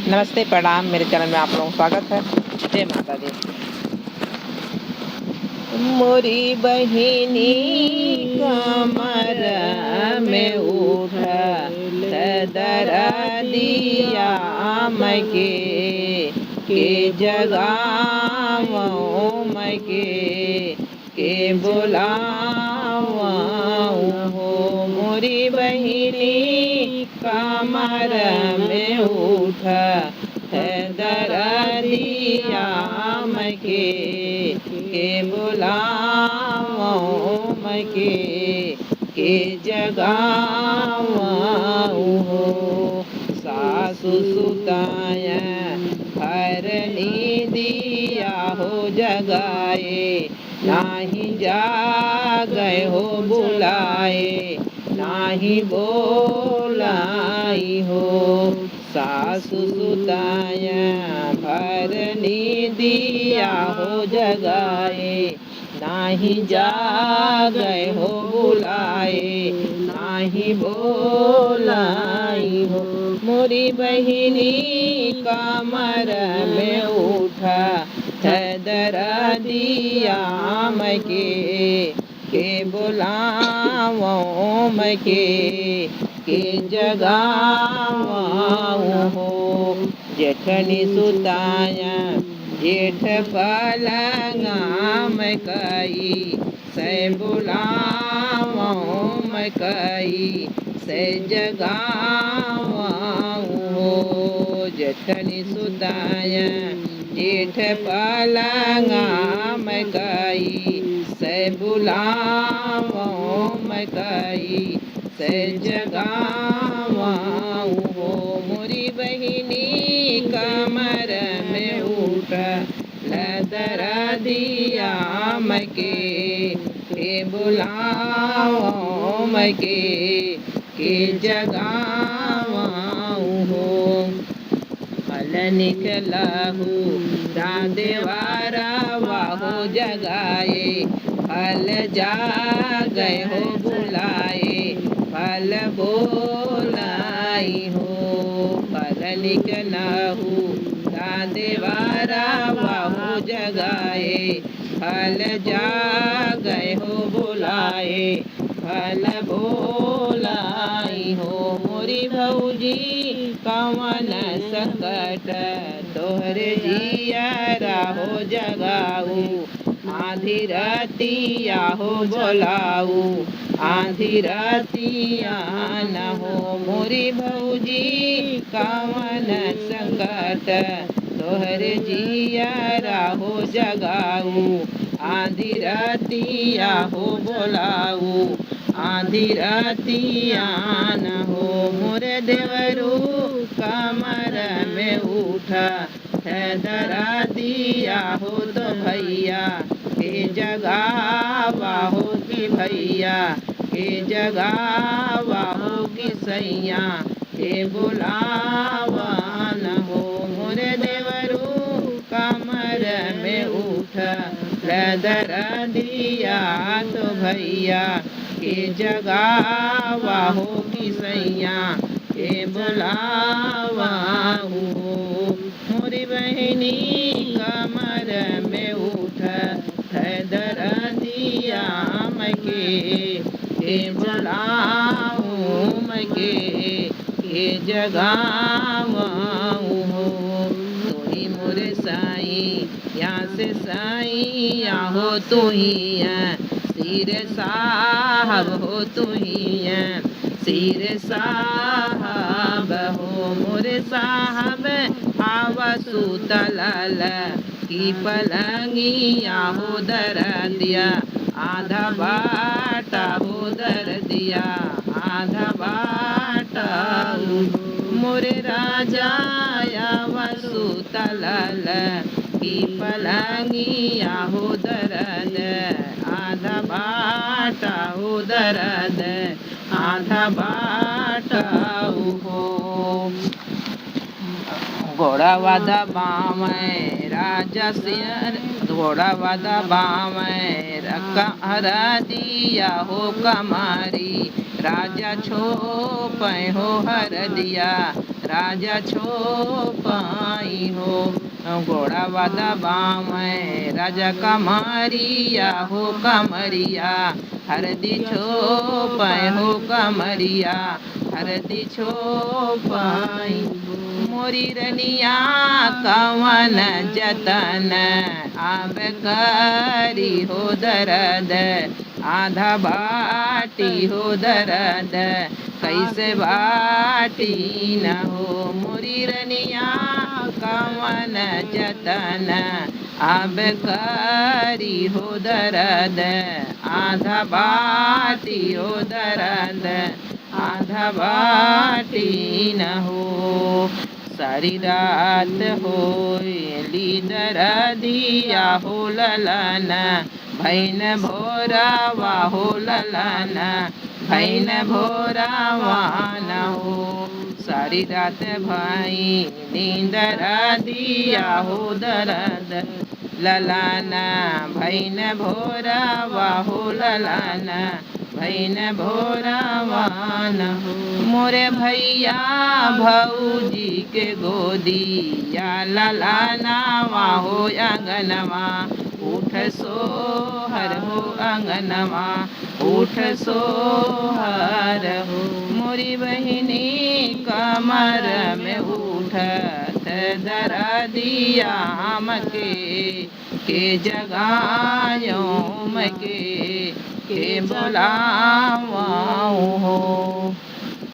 नमस्ते, प्रणाम। मेरे चैनल में आप लोगों का स्वागत है। जय माता दी। मोरी बहिनी कमर में उठल दरदिया के जगावों के बुलावों हो। मोरी बहिनी कमर में उठल दरदिया के बुलावों के जगावों हो। सासु सुताया हरनी दिया हो जगाए, नाही जागे हो बुलाए, नाही बोलाई हो। सासु सुताया भरनी दिया हो जगाए, नाही जागे हो बुलाए, नाही बोलाई हो। मोरी बहिनी कमर में उठा दरदिया के बुलावों के जगावों हो। जेठनी सुताया जेठ पलंगा में कई से बुलावों कई से जगावों हो। जेठनी सुताया जेठ पलंगा में कई से बुलावों कई से जगावों हो। मोरी बहिनी कमर में उठल दरदिया के बुलावों के जगावों हो। फल निकलहु राधेवारा वाहो जगाए, फल जागे हो बुलाए, फल बोलाई हो। फल निकलहु राधेवारा वाहो जगाए, फल जागे हो बुलाए, फल बोलाई हो। मोरी भौजी कवन संकट तोहरे जियरा हो जगाऊ, आधी रतिया हो बोलाऊ, आधी रतिया न हो। मोरी भौजी कवन संकट तोहरे जियरा हो जगाऊ, आधी रतिया हो बोलाऊ, आधी रतिया न हो। मोरे देवरू कमर में उठा दरदिया हो तो भैया के जगावा हो कि भैया के जगावा हो कि सैया के बुलावा न हो। मोरे देवरू कमर में उठा दरदिया तो भैया के जगावा हो कि सैया के बुलावा हो। मोरी बहिनी कमर में उठल दरदिया के बुलावों के जगावों हो। तोही मोरे साई यहाँ से साई या हो तू ही सिर साहब हो तू ही सिर साहब हो। मोरे साहब आवा सुतलाल की पलंगिया हो दर दिया, आधा बाटा हो दर दिया, आधा बाटा। मोरे राजा आवा सुतलाल की पलंगिया हो दरद, आधा बाटा हो दरद, आधा बाटा हो। घोड़ा वादा बामै राजा सिंह, घोड़ा वादा बामै हरा दिया हो कमारी, राजा छोपै हो हर दिया, राजा छोपाई हो। घोड़ा वादा बामै राजा कमरिया हो कमरिया, हरदी छोपै हो कमरिया, हरदी छोपाई। मोरी रनिया कवन जतन आब करी हो दर्द, आधा बाटी हो दर्द कैसे बाटी न हो। मोरी रनिया कवन जतन अब करी हो दर्द, आधा बाटी हो दर्द, आधा बाटी न हो। सारी रात होली दर्दिया हो ललन, भैन भोरावा हो ललन, भैन भोरावा न हो। सारी रात भाई नींदर दिया हो दर्द ललन, भैन भोरावा हो ललन, भैन भोरावा न हो। मोरे भैया भौजी के गोदी या ललनावा हो अंगनवा, उठ सोहर हो अंगनवा, उठ सोहर हो। मोरी बहिनी कमर में उठत दर्दिया के जगायो मके के बुलावा हो।